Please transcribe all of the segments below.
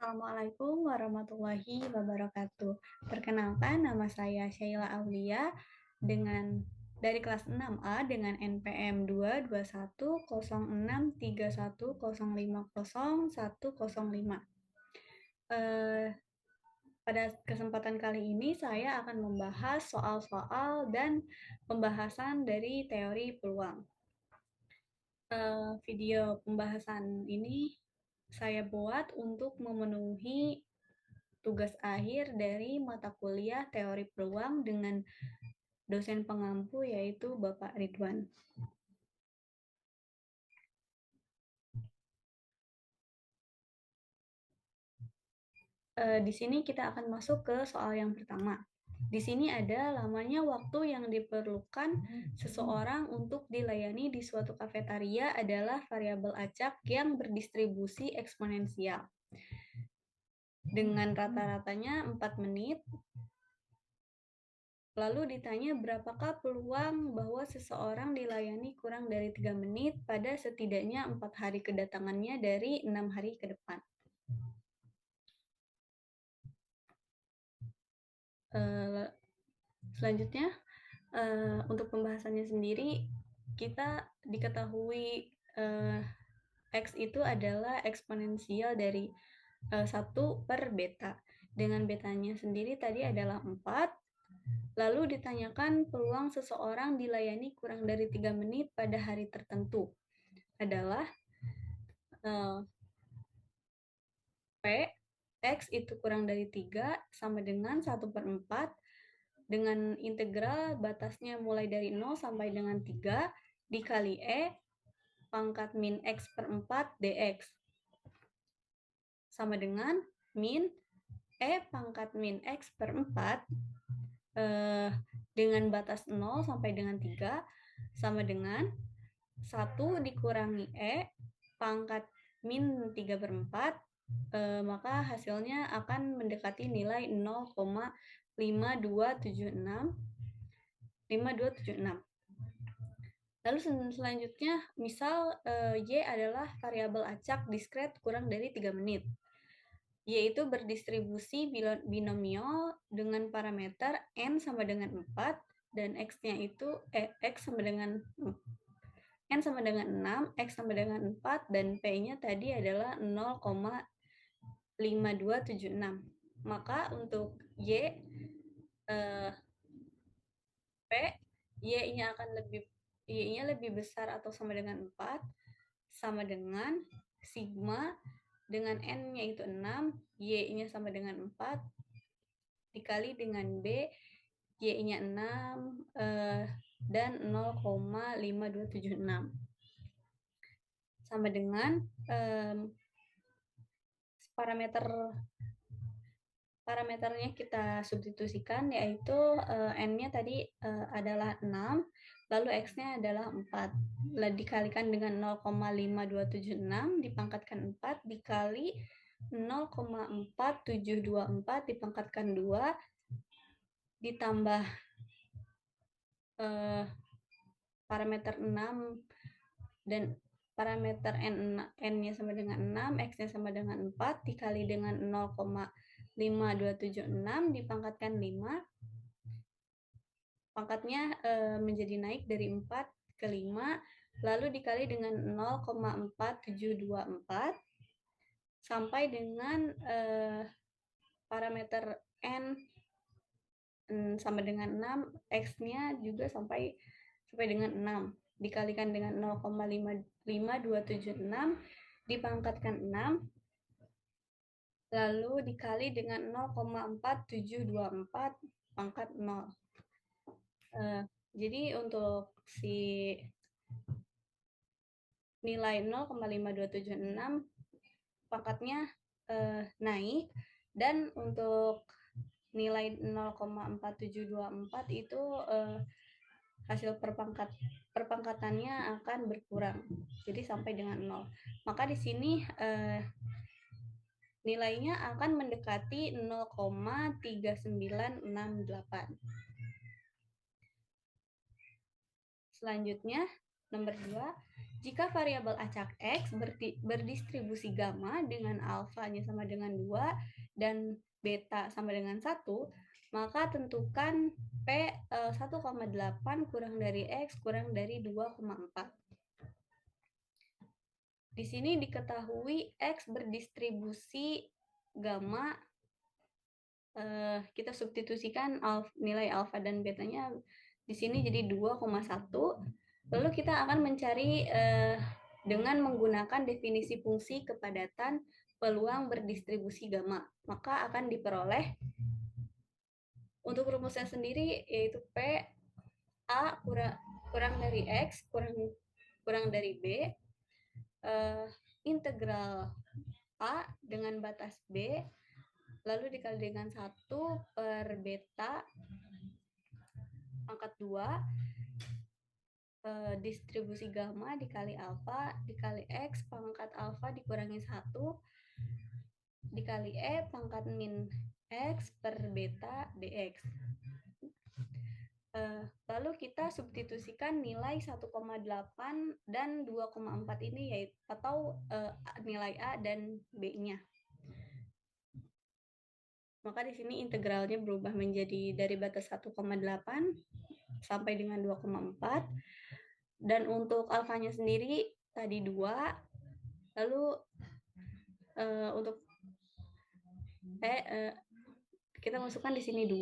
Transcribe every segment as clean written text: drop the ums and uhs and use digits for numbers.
Assalamualaikum warahmatullahi wabarakatuh. Perkenalkan, nama saya Syaila Aulia dari kelas 6A dengan NPM 2210631050105. Pada kesempatan kali ini saya akan membahas soal-soal dan pembahasan dari teori peluang. Video pembahasan ini saya buat untuk memenuhi tugas akhir dari mata kuliah teori peluang dengan dosen pengampu yaitu Bapak Ridwan. Di sini kita akan masuk ke soal yang pertama. Di sini ada lamanya waktu yang diperlukan seseorang untuk dilayani di suatu kafetaria adalah variabel acak yang berdistribusi eksponensial. Dengan rata-ratanya 4 menit. Lalu ditanya berapakah peluang bahwa seseorang dilayani kurang dari 3 menit pada setidaknya 4 hari kedatangannya dari 6 hari ke depan. Selanjutnya, untuk pembahasannya sendiri, kita diketahui X itu adalah eksponensial dari 1 per beta. Dengan betanya sendiri tadi adalah 4. Lalu ditanyakan peluang seseorang dilayani kurang dari 3 menit pada hari tertentu adalah P, X itu kurang dari 3 sama dengan 1 per 4 dengan integral batasnya mulai dari 0 sampai dengan 3 dikali E pangkat min X per 4 dx sama dengan min E pangkat min X per 4 dengan batas 0 sampai dengan 3 sama dengan 1 dikurangi E pangkat min 3 per 4, maka hasilnya akan mendekati nilai 0,5276. Lalu selanjutnya, misal Y adalah variabel acak diskret kurang dari 3 menit. Y itu berdistribusi binomial dengan parameter N sama dengan 4 dan X-nya itu X sama dengan N sama dengan 6, X sama dengan 4, dan P-nya tadi adalah 0,5276. Maka untuk Y-nya akan Y-nya lebih besar atau sama dengan 4, sama dengan sigma dengan N-nya itu 6, Y-nya sama dengan 4, dikali dengan B, Y-nya 6, dan 0,5276. Sama dengan parameternya kita substitusikan, yaitu N-nya tadi adalah 6, lalu X-nya adalah 4. Lalu dikalikan dengan 0,5276 dipangkatkan 4 dikali 0,4724 dipangkatkan 2 ditambah parameter 6 dan parameter N-nya sama dengan 6, X-nya sama dengan 4 dikali dengan 0,5276 dipangkatkan 5. Pangkatnya menjadi naik dari 4 ke 5, lalu dikali dengan 0,4724 sampai dengan parameter N sama dengan 6, X-nya juga sampai dengan 6, dikalikan dengan 0,5276 dipangkatkan 6, lalu dikali dengan 0,4724 pangkat 0. Jadi untuk si nilai 0,5276 pangkatnya naik, dan untuk nilai 0,4724 itu hasil perpangkatannya akan berkurang, jadi sampai dengan 0. Maka di sini nilainya akan mendekati 0,3968. Selanjutnya, Nomor 2, jika variabel acak X berdistribusi gamma dengan alfanya sama dengan 2 dan beta sama dengan 1, maka tentukan P 1,8 kurang dari X kurang dari 2,4. Di sini diketahui X berdistribusi gamma, kita substitusikan nilai alfa dan betanya di sini jadi 2,1. Lalu kita akan mencari dengan menggunakan definisi fungsi kepadatan peluang berdistribusi gamma. Maka akan diperoleh untuk rumusnya sendiri yaitu P A kurang dari X kurang dari B integral A dengan batas B lalu dikali dengan 1 per beta pangkat 2 distribusi gamma dikali alfa dikali X pangkat alfa dikurangi 1 dikali E pangkat min X per beta dx. Lalu kita substitusikan nilai 1,8 dan 2,4 ini yaitu atau nilai A dan B-nya. Maka di sini integralnya berubah menjadi dari batas 1,8 sampai dengan 2,4. Dan untuk alfanya sendiri tadi 2. Lalu untuk kita masukkan di sini 2.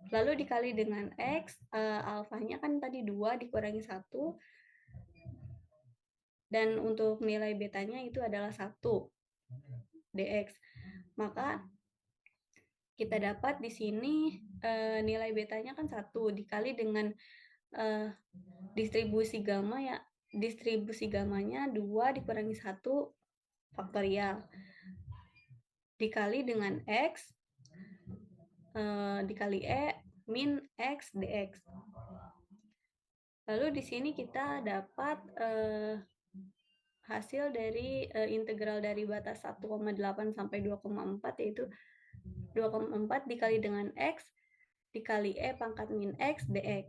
Lalu dikali dengan X, alfanya kan tadi 2 dikurangi 1. Dan untuk nilai betanya itu adalah 1 dx. Maka kita dapat di sini nilai betanya kan 1 dikali dengan distribusi gamma ya. Distribusi gammanya 2 dikurangi 1 faktorial. Dikali dengan X dikali E min X dx. Lalu di sini kita dapat hasil dari integral dari batas 1,8 sampai 2,4 yaitu 2,4 dikali dengan X dikali E pangkat min X dx.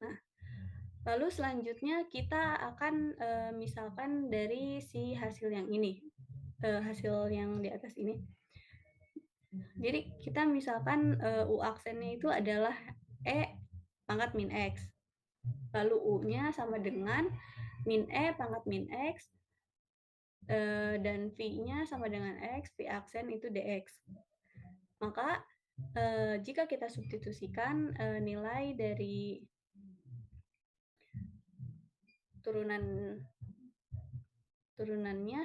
Nah, lalu selanjutnya kita akan misalkan dari si hasil yang ini, hasil yang di atas ini. Jadi kita misalkan U aksennya itu adalah E pangkat min X. Lalu U-nya sama dengan min E pangkat min X dan V-nya sama dengan X, V aksen itu dx. Maka jika kita substitusikan nilai dari turunannya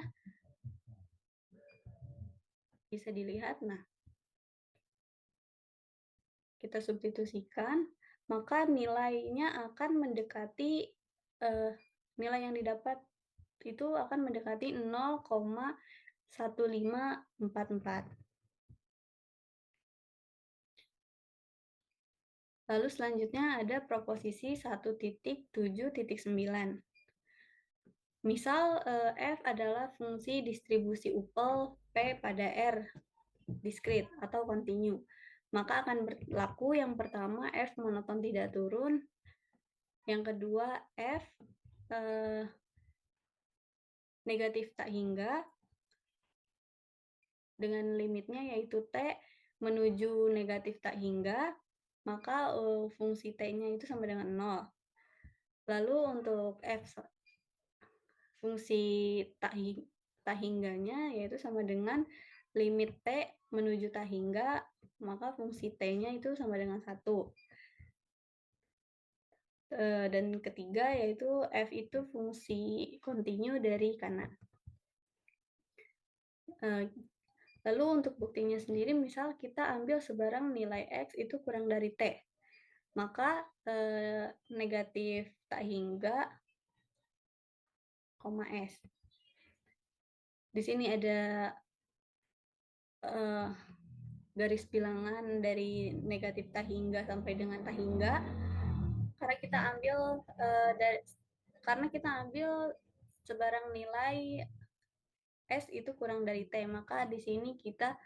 bisa dilihat. Nah, kita substitusikan, maka nilainya akan mendekati nilai yang didapat itu akan mendekati 0,1544. Lalu selanjutnya ada proposisi 1.7.9. Misal F adalah fungsi distribusi upel P pada R diskrit atau kontinu. Maka akan berlaku yang pertama F monoton tidak turun, yang kedua F negatif tak hingga dengan limitnya yaitu T menuju negatif tak hingga, maka fungsi T-nya itu sama dengan 0. Lalu untuk F fungsi tak hingganya yaitu sama dengan limit T menuju tak hingga, maka fungsi T-nya itu sama dengan 1. Dan ketiga yaitu F itu fungsi kontinu dari kanan. Lalu untuk buktinya sendiri, misal kita ambil sebarang nilai X itu kurang dari T, maka negatif tak hingga, S. Di sini ada garis bilangan dari negatif tak hingga sampai dengan tak hingga, karena kita ambil sebarang nilai S itu kurang dari T, maka di sini kita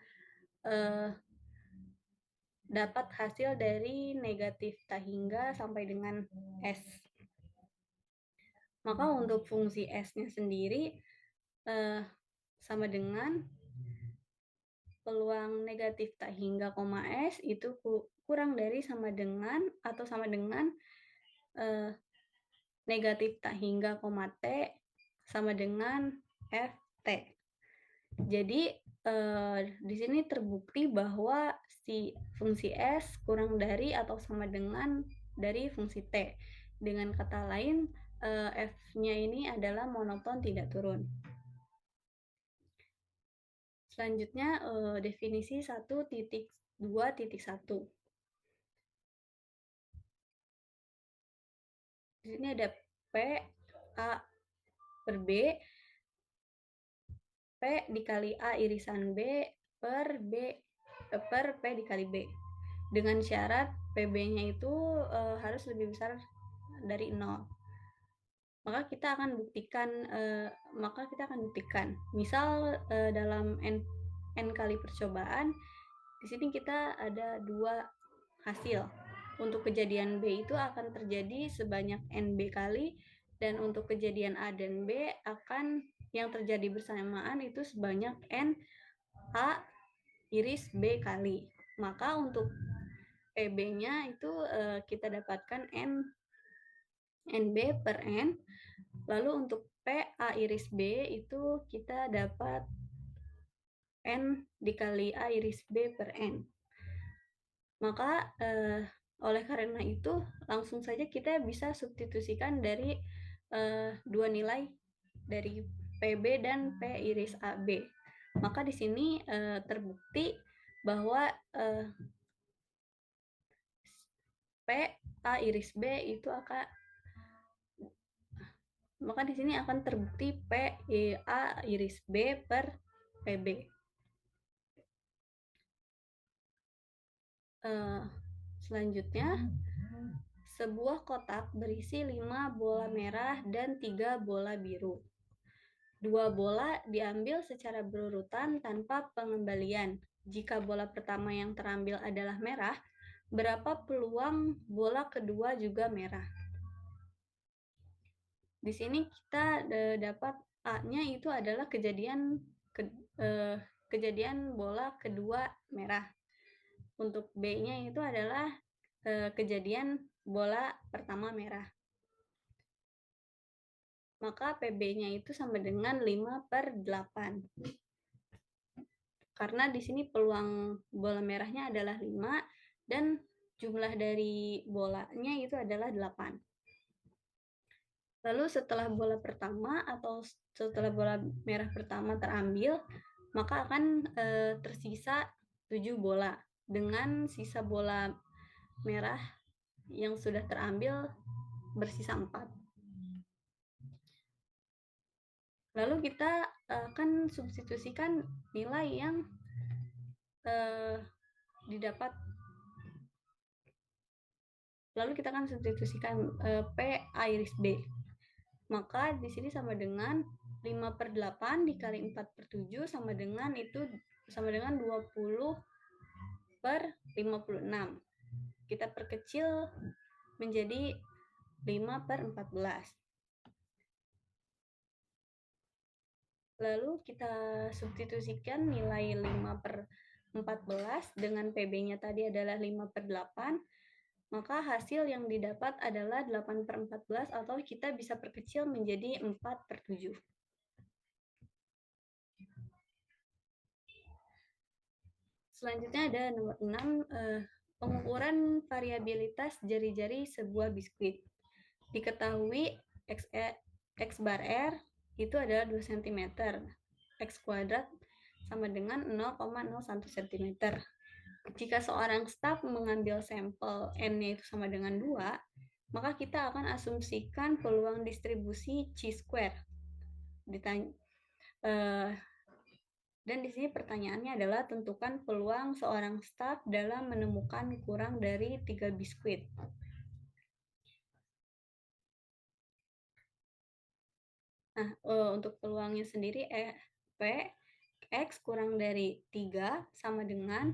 dapat hasil dari negatif tak hingga sampai dengan S. Maka untuk fungsi S-nya sendiri sama dengan peluang negatif tak hingga koma S itu kurang dari sama dengan atau sama dengan negatif tak hingga koma T sama dengan FT. Jadi di sini terbukti bahwa si fungsi S kurang dari atau sama dengan dari fungsi T. Dengan kata lain, F-nya ini adalah monoton tidak turun. Selanjutnya definisi 1.2.1. Di sini ada P A per B, P dikali A irisan B per P dikali B. Dengan syarat PB-nya itu harus lebih besar dari 0. Maka kita akan buktikan. Misal dalam n kali percobaan, di sini kita ada 2 hasil. Untuk kejadian B itu akan terjadi sebanyak NB kali, dan untuk kejadian A dan B akan yang terjadi bersamaan itu sebanyak N A iris B kali. Maka untuk PB-nya itu kita dapatkan NB per N. Lalu untuk P A iris B itu kita dapat N dikali A iris B per N. Maka oleh karena itu langsung saja kita bisa substitusikan dari 2 nilai dari PB dan P iris AB. Maka di sini terbukti bahwa P A iris B itu akan, maka di sini akan terbukti P A iris B per PB. Selanjutnya, sebuah kotak berisi 5 bola merah dan 3 bola biru. 2 bola diambil secara berurutan tanpa pengembalian. Jika bola pertama yang terambil adalah merah, berapa peluang bola kedua juga merah? Di sini kita dapat A-nya itu adalah kejadian bola kedua merah. Untuk B-nya itu adalah kejadian bola pertama merah. Maka PB-nya itu sama dengan 5/8. Karena di sini peluang bola merahnya adalah 5 dan jumlah dari bolanya itu adalah 8. Lalu setelah bola pertama atau setelah bola merah pertama terambil, maka akan tersisa 7 bola dengan sisa bola merah yang sudah terambil bersisa 4. Lalu kita akan substitusikan nilai yang didapat. Lalu kita akan substitusikan P A iris B. Maka di sini sama dengan 5/8 dikali 4/7 sama dengan 20/56. Kita perkecil menjadi 5/14. Lalu kita substitusikan nilai 5/14 dengan PB-nya tadi adalah 5/8. Maka hasil yang didapat adalah 8/14 atau kita bisa perkecil menjadi 4/7. Selanjutnya ada nomor 6, pengukuran variabilitas jari-jari sebuah biskuit. Diketahui X bar R itu adalah 2 cm, X kuadrat sama dengan 0,01 cm. Jika seorang staf mengambil sampel N-nya itu sama dengan 2, maka kita akan asumsikan peluang distribusi chi-square. Dan di sini pertanyaannya adalah tentukan peluang seorang staf dalam menemukan kurang dari 3 biskuit. Nah, untuk peluangnya sendiri P X kurang dari 3 sama dengan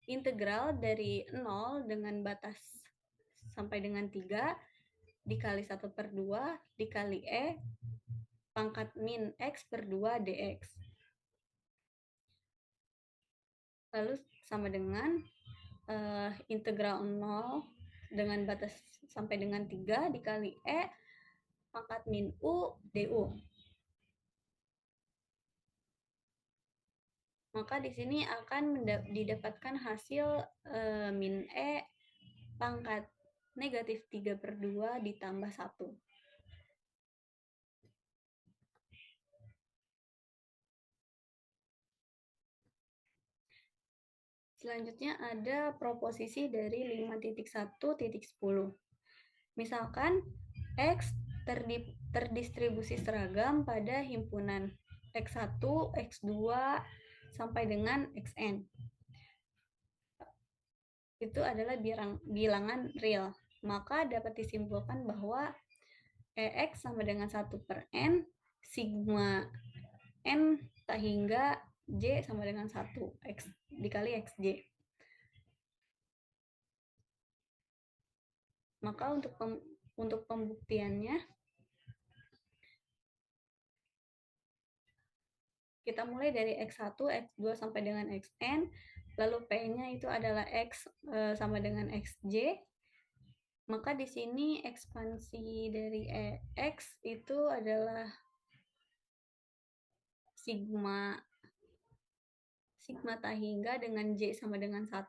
integral dari 0 dengan batas sampai dengan 3 dikali 1/2 dikali E pangkat min X per 2 dx. Lalu sama dengan integral 0 dengan batas sampai dengan 3 dikali E pangkat min U du. Maka di sini akan didapatkan hasil min E pangkat negatif 3/2 ditambah 1. Selanjutnya ada proposisi dari 5.1.10. Misalkan X terdistribusi seragam pada himpunan X1, X2, sampai dengan Xn. Itu adalah bilangan real. Maka dapat disimpulkan bahwa EX sama dengan 1/n, sigma n tak hingga J sama dengan 1 X dikali XJ. Maka untuk pembuktiannya, kita mulai dari X1, X2 sampai dengan Xn, lalu P-nya itu adalah X sama dengan XJ. Maka di sini ekspansi dari X itu adalah sigma tak hingga dengan J sama dengan 1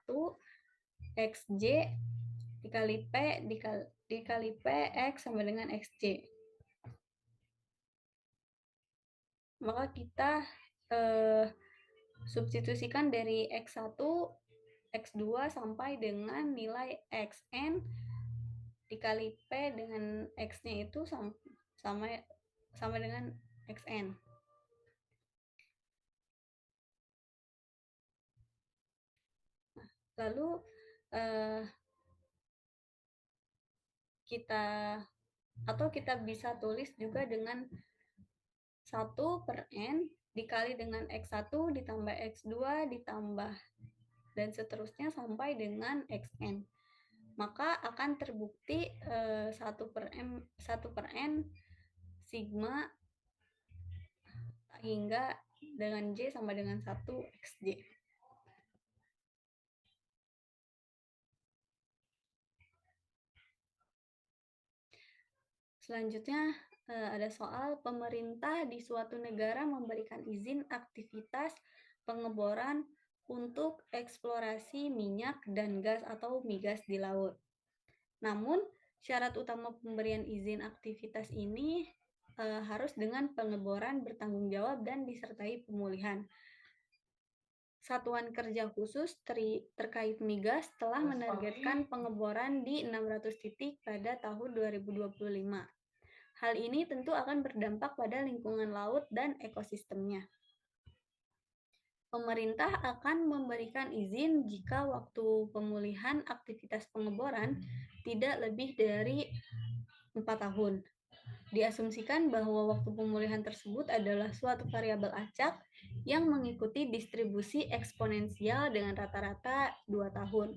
XJ dikali P dikali P X sama dengan XJ. Maka kita substitusikan dari X1, X2 sampai dengan nilai Xn dikali P dengan X-nya itu sama dengan Xn. Lalu kita bisa tulis juga dengan 1/n dikali dengan X1 ditambah X2 ditambah dan seterusnya sampai dengan Xn. Maka akan terbukti 1/n sigma hingga dengan J sama dengan 1 XJ. Selanjutnya ada soal pemerintah di suatu negara memberikan izin aktivitas pengeboran untuk eksplorasi minyak dan gas atau migas di laut. Namun, syarat utama pemberian izin aktivitas ini harus dengan pengeboran bertanggung jawab dan disertai pemulihan. Satuan Kerja Khusus terkait migas telah menargetkan pengeboran di 600 titik pada tahun 2025. Hal ini tentu akan berdampak pada lingkungan laut dan ekosistemnya. Pemerintah akan memberikan izin jika waktu pemulihan aktivitas pengeboran tidak lebih dari 4 tahun. Diasumsikan bahwa waktu pemulihan tersebut adalah suatu variabel acak yang mengikuti distribusi eksponensial dengan rata-rata 2 tahun.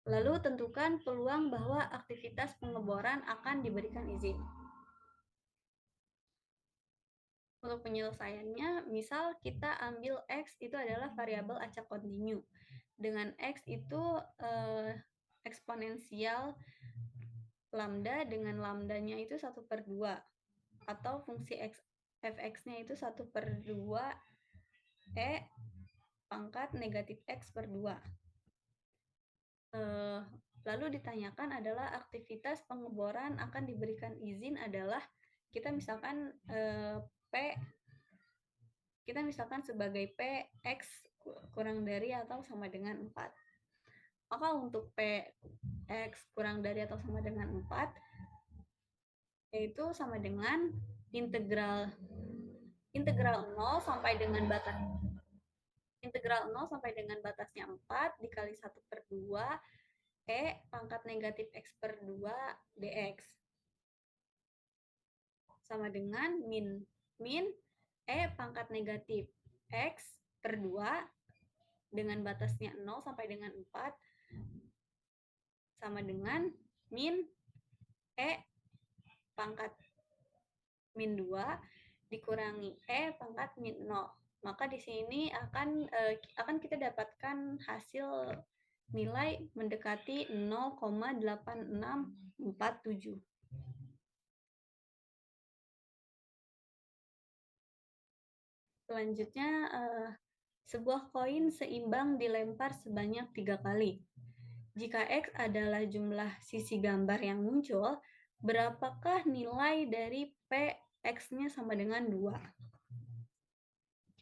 Lalu tentukan peluang bahwa aktivitas pengeboran akan diberikan izin. Untuk penyelesaiannya, misal kita ambil X itu adalah variabel acak kontinu. Dengan X itu eksponensial lambda dengan lambdanya itu 1/2 atau fungsi fx-nya itu 1/2 E pangkat negatif X per 2. Lalu ditanyakan adalah aktivitas pengeboran akan diberikan izin adalah kita misalkan kita misalkan sebagai P X kurang dari atau sama dengan 4. Maka untuk P X kurang dari atau sama dengan 4 yaitu sama dengan integral 0 sampai dengan batasnya 4 dikali 1/2 E pangkat negatif X per 2 dx sama dengan min E pangkat negatif X per 2 dengan batasnya 0 sampai dengan 4 sama dengan min E pangkat min 2 dikurangi E pangkat min 0. Maka di sini akan kita dapatkan hasil nilai mendekati 0,8647. Selanjutnya, sebuah koin seimbang dilempar sebanyak 3 kali. Jika X adalah jumlah sisi gambar yang muncul, berapakah nilai dari P X-nya sama dengan 2?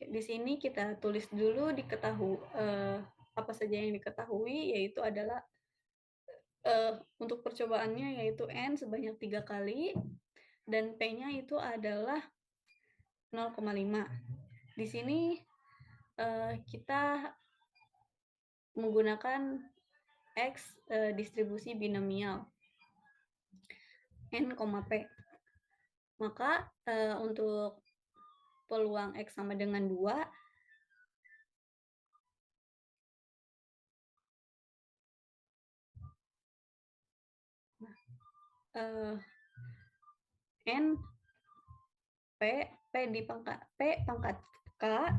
Di sini kita tulis dulu apa saja yang diketahui, yaitu adalah untuk percobaannya yaitu N sebanyak 3 kali, dan P-nya itu adalah 0,5. Di sini kita menggunakan X distribusi binomial N, P. Maka untuk peluang X sama dengan 2, N P pangkat K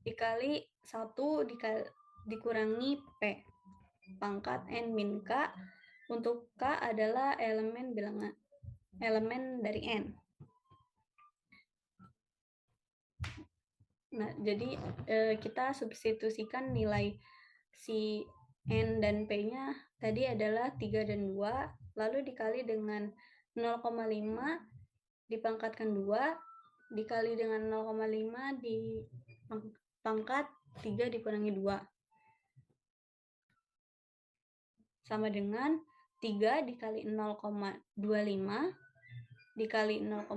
dikali 1 dikurangi P pangkat N min K, untuk K adalah elemen dari N. Nah, jadi kita substitusikan nilai si N dan P-nya tadi adalah 3 dan 2, lalu dikali dengan 0,5 dipangkatkan 2, dikali dengan 0,5 di pangkat 3 dikurangi 2. Sama dengan 3 dikali 0,25 dikali 0,5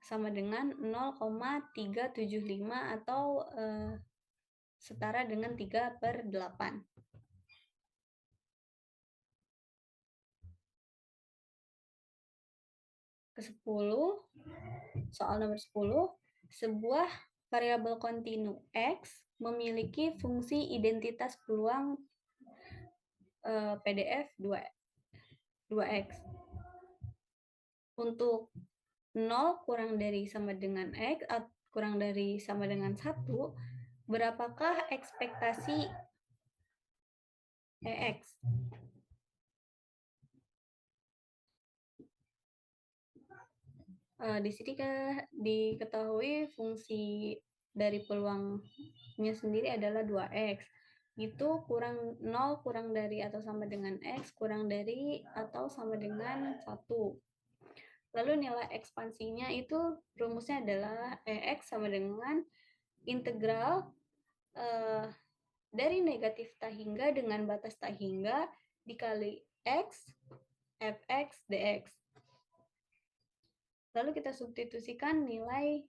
sama dengan 0,375 atau setara dengan 3/8. Ke-10, soal nomor 10, sebuah variabel kontinu X memiliki fungsi identitas peluang PDF 2X. Untuk 0 kurang dari sama dengan X atau kurang dari sama dengan 1, berapakah ekspektasi EX? Di sini diketahui fungsi dari peluangnya sendiri adalah 2X. Itu 0 kurang dari atau sama dengan X, kurang dari atau sama dengan 1. Lalu nilai ekspansinya itu rumusnya adalah EX sama dengan integral dari negatif tak hingga dengan batas tak hingga dikali X Fx dx. Lalu kita substitusikan nilai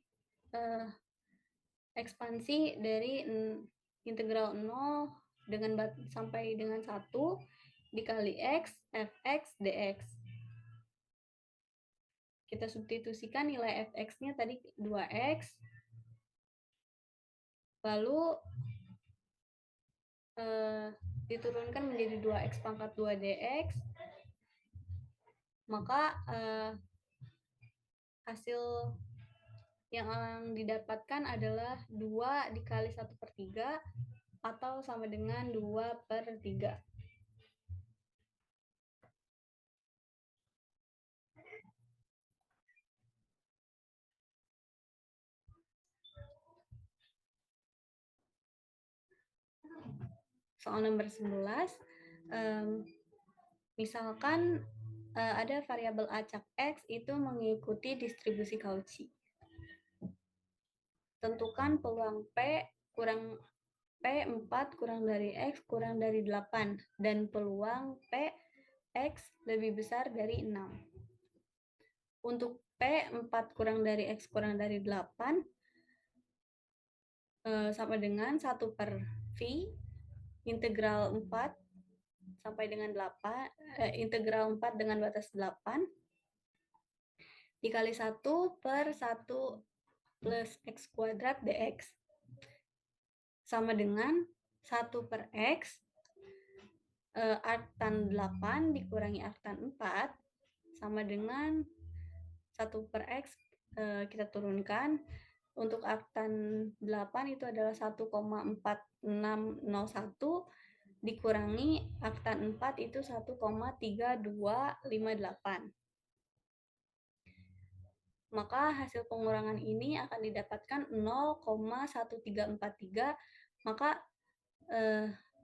ekspansi dari integral 0 sampai dengan 1 dikali X Fx dx. Kita substitusikan nilai Fx-nya tadi 2X, lalu diturunkan menjadi 2X pangkat 2 dx, maka hasil yang didapatkan adalah 2 dikali 1/3 atau sama dengan 2/3. Soal nomor 11, misalkan ada variabel acak X itu mengikuti distribusi Cauchy. Tentukan peluang P4 kurang dari X kurang dari 8 dan peluang X lebih besar dari 6. Untuk P4 kurang dari X kurang dari 8 sama dengan 1/V integral 4 sampai dengan 8, integral 4 dengan batas 8 dikali 1/1 plus X kuadrat dx sama dengan 1/X arctan 8 dikurangi arctan 4 sama dengan 1 per X, kita turunkan. Untuk arctan 8 itu adalah 1,4601 dikurangi arctan 4 itu 1,3258. Maka hasil pengurangan ini akan didapatkan 0,1343. Maka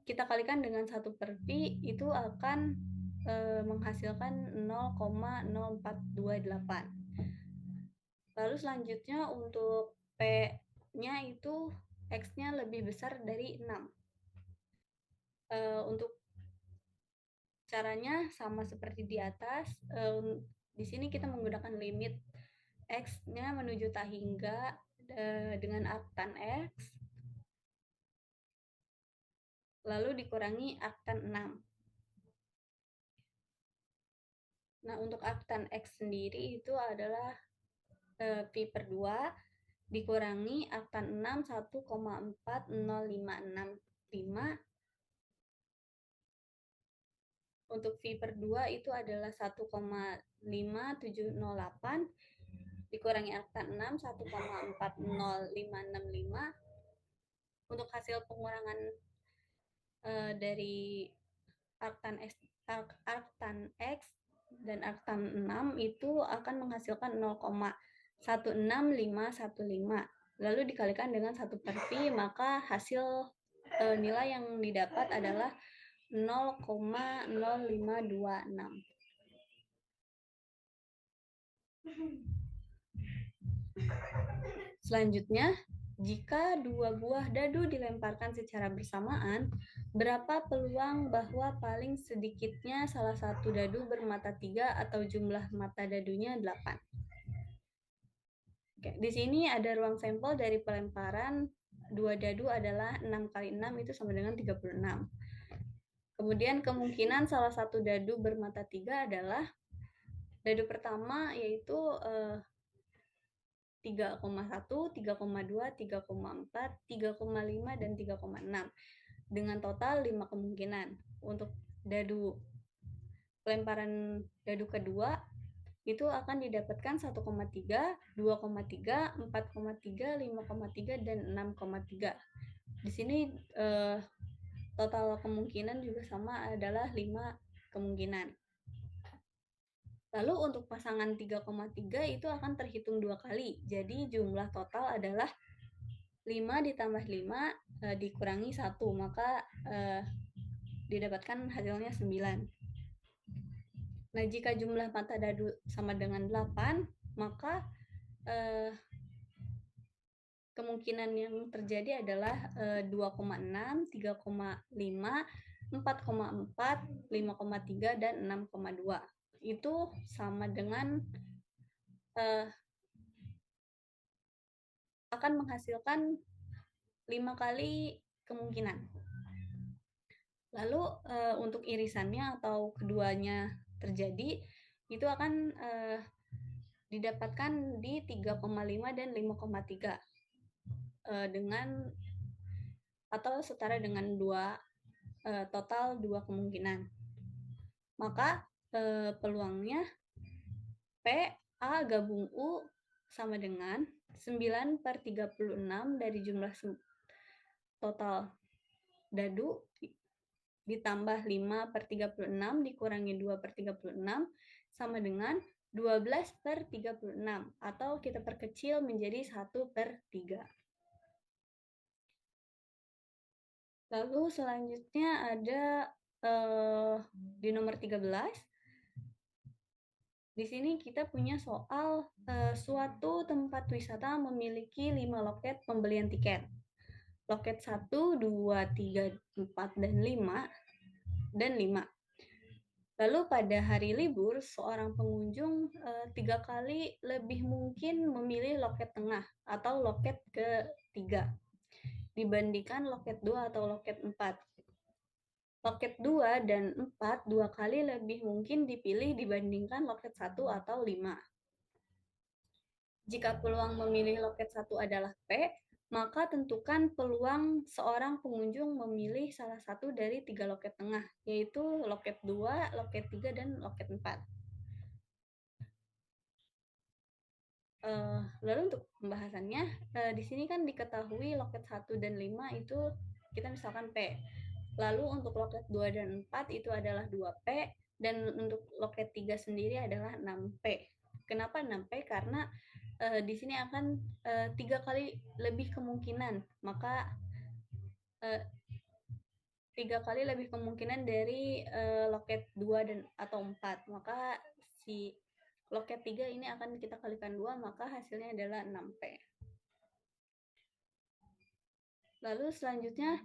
kita kalikan dengan 1 per Pi itu akan menghasilkan 0,0428. Lalu selanjutnya untuk P-nya itu X-nya lebih besar dari 6. Untuk caranya sama seperti di atas. Di sini kita menggunakan limit X-nya menuju tak hingga dengan arctan X, lalu dikurangi arctan 6. Nah, untuk arctan X sendiri itu adalah Pi per 2 dikurangi arctan 6 1,40565. Untuk Pi per 2 itu adalah 1,5708 dikurangi arctan 6 1,40565. Untuk hasil pengurangan dari arctan X dan arctan 6 itu akan menghasilkan 0,16515. Lalu dikalikan dengan 1 per Pi, maka hasil nilai yang didapat adalah 0,0526. Selanjutnya, jika dua buah dadu dilemparkan secara bersamaan, berapa peluang bahwa paling sedikitnya salah satu dadu bermata 3 atau jumlah mata dadunya 8? Oke, di sini ada ruang sampel dari pelemparan dua dadu adalah 6 kali 6 itu sama dengan 36. Kemudian kemungkinan salah satu dadu bermata 3 adalah dadu pertama yaitu 3,1, 3,2, 3,4, 3,5, dan 3,6 dengan total 5 kemungkinan. Untuk dadu pelemparan dadu kedua itu akan didapatkan 1,3, 2,3, 4,3, 5,3, dan 6,3. Di sini total kemungkinan juga sama adalah 5 kemungkinan. Lalu untuk pasangan 3,3 itu akan terhitung 2 kali. Jadi jumlah total adalah 5 ditambah 5 dikurangi 1, maka didapatkan hasilnya 9. Nah, jika jumlah mata dadu sama dengan 8, maka kemungkinan yang terjadi adalah 2,6, 3,5, 4,4, 5,3, dan 6,2. Itu sama dengan akan menghasilkan 5 kali kemungkinan. Lalu untuk irisannya atau keduanya terjadi, itu akan didapatkan di 3,5 dan 5,3 dengan atau setara dengan total 2 kemungkinan. Maka peluangnya P A gabung U sama dengan 9 per 36 dari jumlah total dadu ditambah 5 per 36 dikurangi 2 per 36 sama dengan 12 per 36 atau kita perkecil menjadi 1 per 3. Lalu selanjutnya ada di nomor 13. Di sini kita punya soal suatu tempat wisata memiliki 5 loket pembelian tiket. Loket 1, 2, 3, 4, dan 5. Lalu pada hari libur, seorang pengunjung 3 kali lebih mungkin memilih loket tengah atau loket ketiga dibandingkan loket 2 atau loket 4. Loket 2 dan 4 2 kali lebih mungkin dipilih dibandingkan loket 1 atau 5. Jika peluang memilih loket 1 adalah P, maka tentukan peluang seorang pengunjung memilih salah satu dari 3 loket tengah, yaitu loket 2, loket 3, dan loket 4. Lalu untuk pembahasannya, di sini kan diketahui loket 1 dan 5 itu kita misalkan P. Lalu untuk loket 2 dan 4 itu adalah 2P, dan untuk loket 3 sendiri adalah 6P. Kenapa 6P? Karena di sini akan 3 kali lebih kemungkinan, maka 3 kali lebih kemungkinan dari loket 2 dan atau 4. Maka si loket 3 ini akan kita kalikan 2, maka hasilnya adalah 6P. Lalu selanjutnya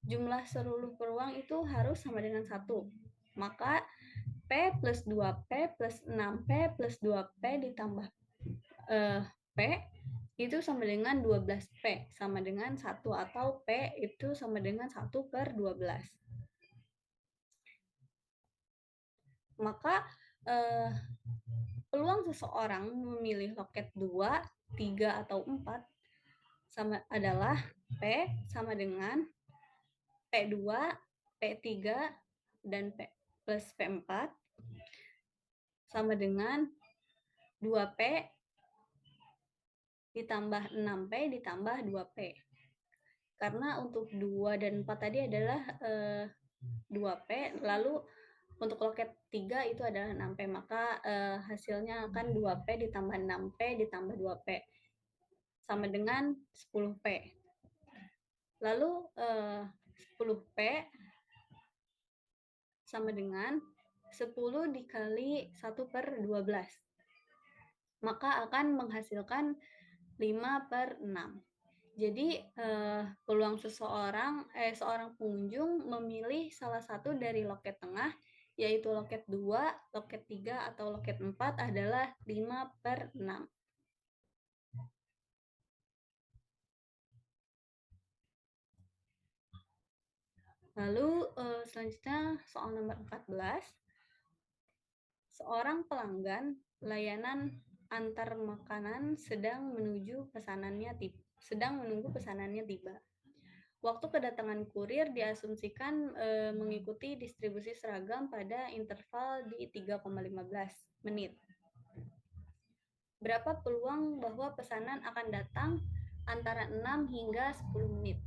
jumlah seluruh peluang itu harus sama dengan 1. Maka P plus 2P plus 6P plus 2P ditambah P itu sama dengan 12P, sama dengan 1, atau P itu sama dengan 1 per 12. Maka peluang seseorang memilih loket 2, 3, atau 4 adalah P sama dengan P2, P3, dan P plus P4 sama dengan 2P ditambah 6P ditambah 2P. Karena untuk 2 dan 4 tadi adalah 2P, lalu untuk loket 3 itu adalah 6P, maka hasilnya akan 2P ditambah 6P ditambah 2P sama dengan 10P. Lalu 10P sama dengan 10 dikali 1 per 12, maka akan menghasilkan 5 per 6. Jadi peluang seorang pengunjung memilih salah satu dari loket tengah, yaitu loket 2, loket 3, atau loket 4 adalah 5 per 6. Lalu selanjutnya soal nomor 14. Seorang pelanggan layanan antar makanan sedang menunggu pesanannya tiba. Waktu kedatangan kurir diasumsikan mengikuti distribusi seragam pada interval di 3,15 menit. Berapa peluang bahwa pesanan akan datang antara 6 hingga 10 menit?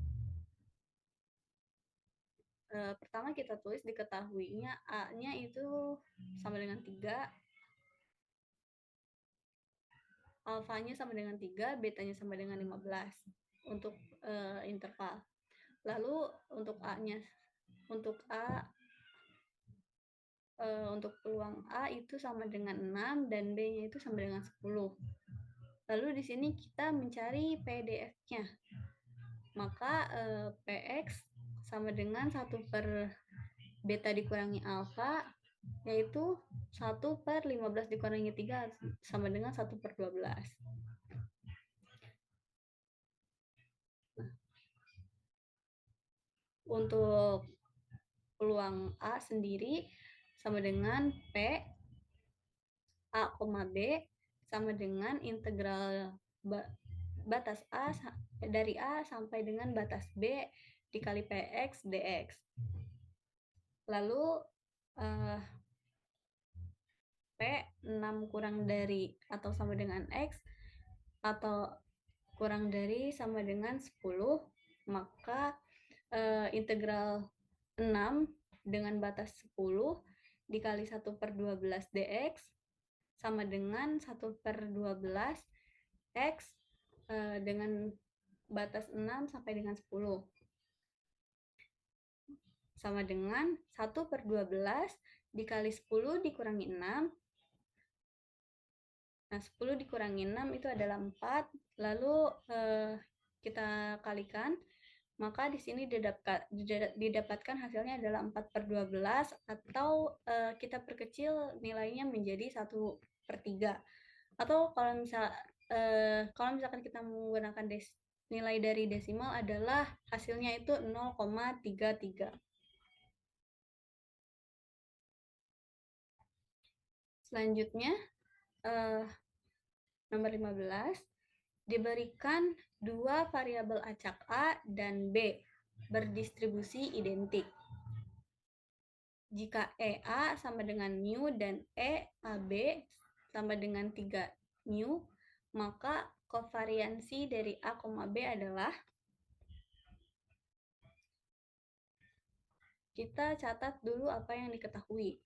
Pertama kita tulis diketahuinya A-nya itu sama dengan 3, alfanya sama dengan 3, betanya sama dengan 15 untuk interval. Lalu untuk A-nya, untuk peluang A itu sama dengan 6 dan B-nya itu sama dengan 10. Lalu di sini kita mencari PDF-nya. Maka PX sama dengan 1 per beta dikurangi alfa, yaitu 1 per 15 dikurangi 3 sama dengan 1 per 12. Untuk peluang A sendiri sama dengan P A, B sama dengan integral batas A dari A sampai dengan batas B dikali PX dx. Lalu P 6 kurang dari atau sama dengan X atau kurang dari sama dengan 10, maka integral 6 dengan batas 10 dikali 1 per 12 dx sama dengan 1 per 12 X dengan batas 6 sampai dengan 10 sama dengan 1 per 12 dikali 10 dikurangi 6. Nah, 10 dikurangi 6 itu adalah 4. Lalu kita kalikan, maka di sini didapatkan hasilnya adalah 4 per 12, atau kita perkecil nilainya menjadi 1 per 3. Atau kalau misalkan kita menggunakan nilai dari desimal adalah hasilnya itu 0,33. Selanjutnya nomor 15, Diberikan dua variabel acak A dan B berdistribusi identik. Jika EA sama dengan mu dan EAB sama dengan 3 mu, maka kovariansi dari A, B adalah, kita catat dulu apa yang diketahui.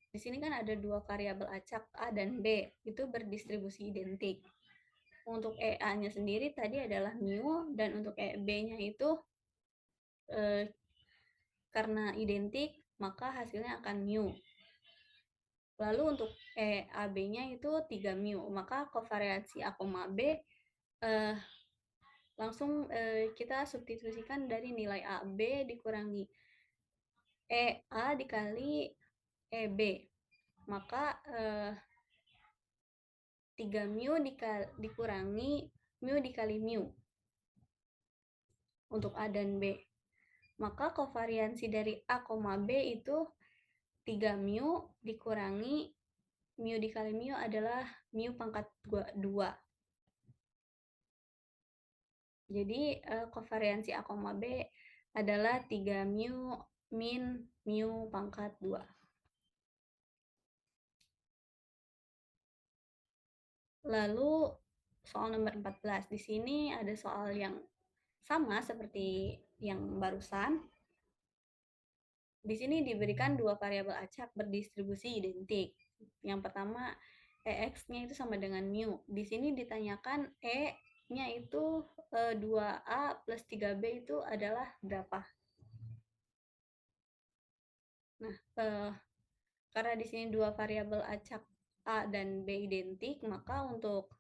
Di sini kan ada dua variabel acak A dan B, itu berdistribusi identik. Untuk EA-nya sendiri tadi adalah mu, dan untuk EB-nya itu karena identik, maka hasilnya akan mu. Lalu untuk EAB-nya itu 3 mu, maka kovariansi A, B langsung kita substitusikan dari nilai AB dikurangi EA dikali EB. Maka 3 mu dikurangi mu dikali mu untuk A dan B. Maka kovariansi dari A, B itu 3 mu dikurangi mu dikali mu adalah mu pangkat 2. Jadi kovariansi A, B adalah 3 mu min mu pangkat 2. Lalu soal nomor 14. Di sini ada soal yang sama seperti yang barusan. Di sini diberikan dua variabel acak berdistribusi identik. Yang pertama, EX-nya itu sama dengan mu. Di sini ditanyakan E-nya itu 2A plus 3B itu adalah berapa? Nah, karena di sini dua variabel acak A dan B identik, maka untuk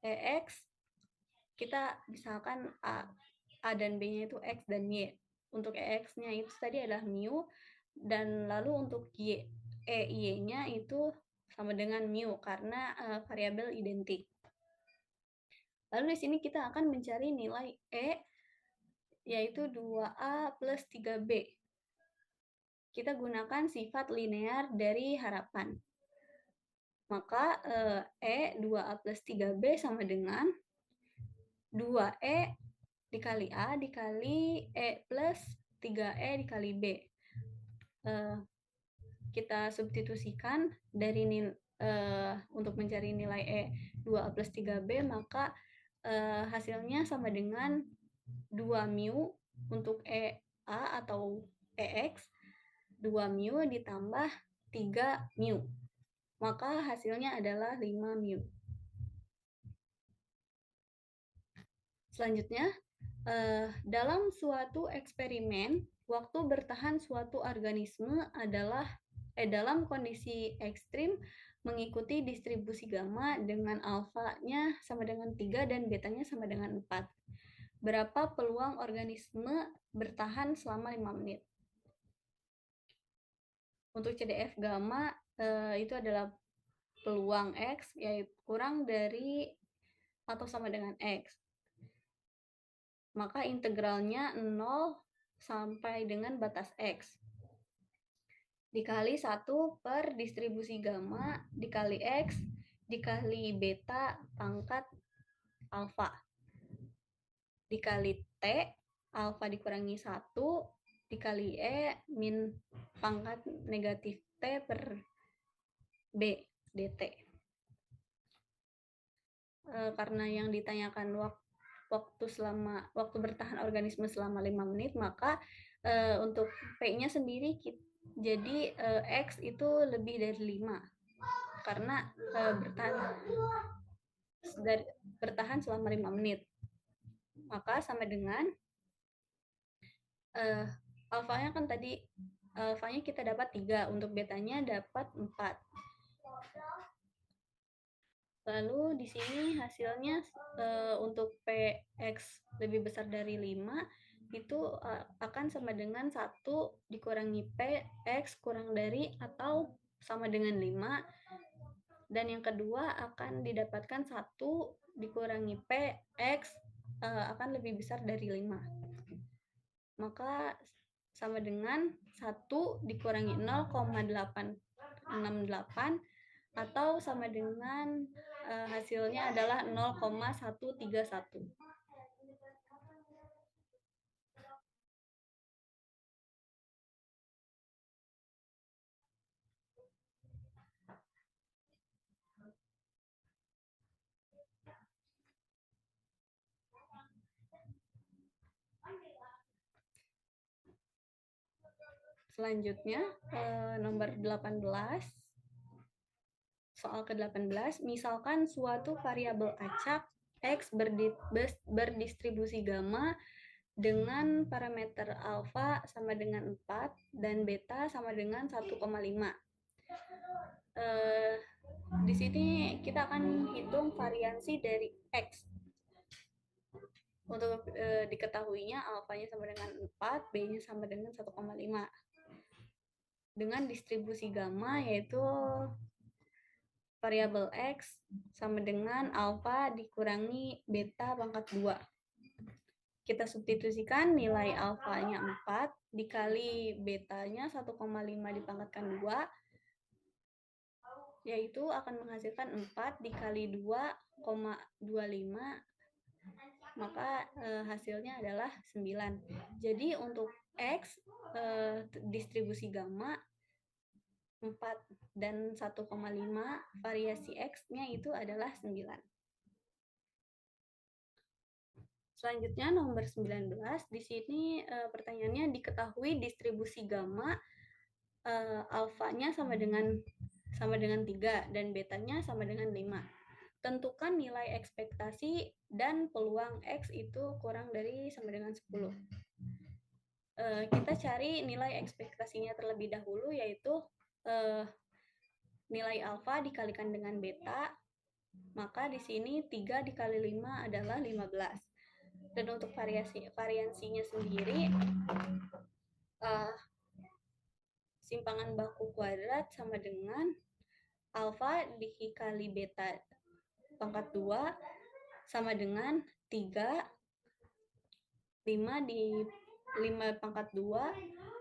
EX kita misalkan A dan B-nya itu X dan Y. Untuk EX-nya itu tadi adalah mu, dan lalu untuk Y-nya itu sama dengan mu karena variabel identik. Lalu di sini kita akan mencari nilai E, yaitu 2A plus 3B. Kita gunakan sifat linear dari harapan. Maka E 2A plus 3B sama dengan 2E dikali A dikali E plus 3E dikali B. Kita substitusikan dari untuk mencari nilai E 2A plus 3B, maka hasilnya sama dengan 2 mu untuk EA atau EX, 2 mu ditambah 3 mu. Maka hasilnya adalah 5 mu. Selanjutnya, dalam suatu eksperimen, waktu bertahan suatu organisme adalah dalam kondisi ekstrim mengikuti distribusi gamma dengan alfanya sama dengan 3 dan betanya sama dengan 4. Berapa peluang organisme bertahan selama 5 menit? Untuk CDF gamma itu adalah peluang X, yaitu kurang dari atau sama dengan X. Maka integralnya 0 sampai dengan batas X. Dikali 1 per distribusi gamma dikali X dikali beta pangkat alfa. Dikali T, alfa dikurangi 1 dikali E min pangkat negatif T per B dt. Karena yang ditanyakan waktu bertahan organisme selama 5 menit, maka untuk P-nya sendiri jadi X itu lebih dari 5 karena bertahan selama 5 menit. Maka sama dengan alfanya kan tadi alfanya kita dapat 3, untuk betanya dapat 4. Lalu di sini hasilnya untuk PX lebih besar dari 5 itu akan sama dengan 1 dikurangi PX kurang dari atau sama dengan 5. Dan yang kedua akan didapatkan 1 dikurangi PX akan lebih besar dari 5. Maka sama dengan 1 dikurangi 0,868 atau sama dengan hasilnya adalah 0,131. Selanjutnya, nomor 18. Soal ke-18, misalkan suatu variabel acak X berdistribusi gamma dengan parameter alfa sama dengan 4 dan beta sama dengan 1,5. Di sini kita akan hitung variansi dari X. Untuk diketahuinya alfanya sama dengan 4, B-nya sama dengan 1,5. Dengan distribusi gamma yaitu variabel X sama dengan alfa dikurangi beta pangkat 2. Kita substitusikan nilai alfanya 4 dikali betanya 1,5 dipangkatkan 2, yaitu akan menghasilkan 4 dikali 2,25, maka hasilnya adalah 9. Jadi untuk X distribusi gamma 4 dan 1,5 variasi X-nya itu adalah 9. Selanjutnya nomor 19, di sini pertanyaannya diketahui distribusi gamma alfanya sama dengan 3 dan betanya sama dengan 5. Tentukan nilai ekspektasi dan peluang X itu kurang dari sama dengan 10. Kita cari nilai ekspektasinya terlebih dahulu, yaitu nilai alfa dikalikan dengan beta, maka di sini 3 dikali 5 adalah 15. Dan untuk variansinya sendiri, simpangan baku kuadrat sama dengan alfa dikali beta pangkat 2 sama dengan 3, 5 pangkat 2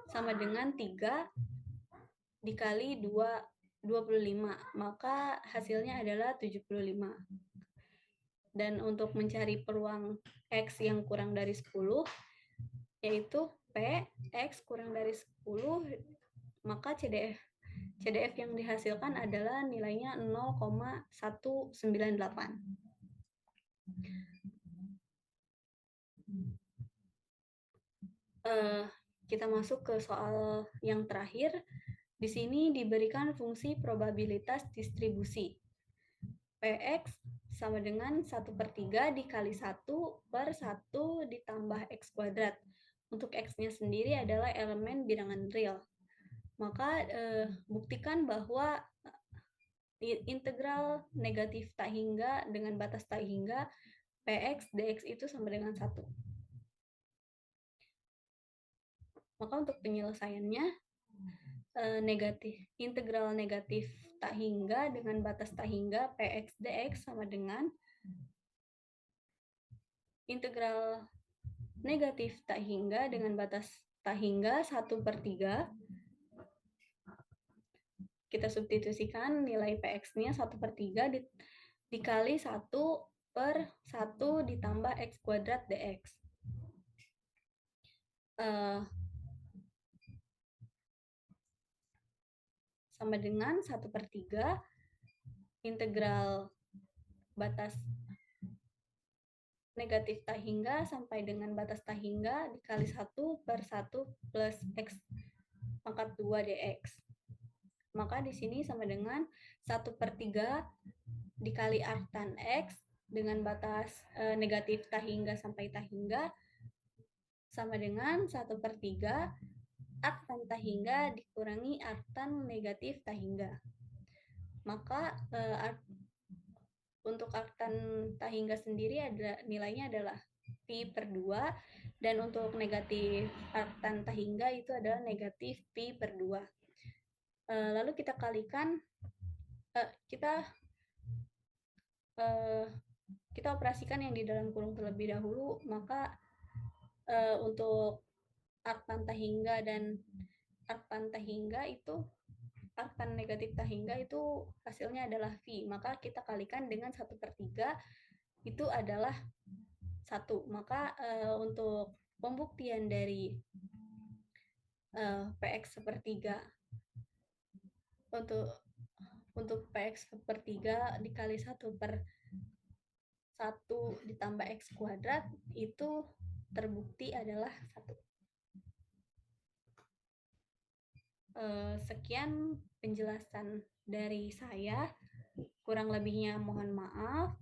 sama dengan 3 dikali 25, maka hasilnya adalah 75. Dan untuk mencari peluang X yang kurang dari 10, yaitu P, X kurang dari 10, maka CDF yang dihasilkan adalah nilainya 0,198. Kita masuk ke soal yang terakhir. Di sini diberikan fungsi probabilitas distribusi. Px sama dengan 1/3 dikali 1 per 1 ditambah X kuadrat. Untuk X-nya sendiri adalah elemen bilangan real. Maka buktikan bahwa integral negatif tak hingga dengan batas tak hingga Px dx itu sama dengan 1. Maka untuk penyelesaiannya, integral negatif tak hingga dengan batas tak hingga Px dx sama dengan integral negatif tak hingga dengan batas tak hingga 1/3. Kita substitusikan nilai Px-nya 1/3 dikali 1 per 1 ditambah X kuadrat dx. Sama dengan 1/3 integral batas negatif tak hingga sampai dengan batas tak hingga dikali 1 per 1 plus X pangkat 2 dx. Maka di sini sama dengan 1/3 dikali arctan X dengan batas negatif tak hingga sampai tak hingga sama dengan 1/3 arctan tak hingga dikurangi arctan negatif tak hingga. Maka untuk arctan tak hingga sendiri nilainya adalah pi/2, dan untuk negatif arctan tak hingga itu adalah negatif pi/2. Lalu kita kalikan, kita operasikan yang di dalam kurung terlebih dahulu, maka untuk arctan tak hingga dan arctan tak hingga itu akan negatif tak hingga itu hasilnya adalah V. Maka kita kalikan dengan 1/3 itu adalah 1. Maka untuk pembuktian dari PX sepertiga untuk PX sepertiga dikali 1/1 ditambah X kuadrat itu terbukti adalah 1. Sekian penjelasan dari saya. Kurang lebihnya mohon maaf.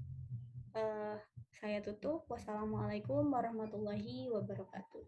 Saya tutup. Wassalamualaikum warahmatullahi wabarakatuh.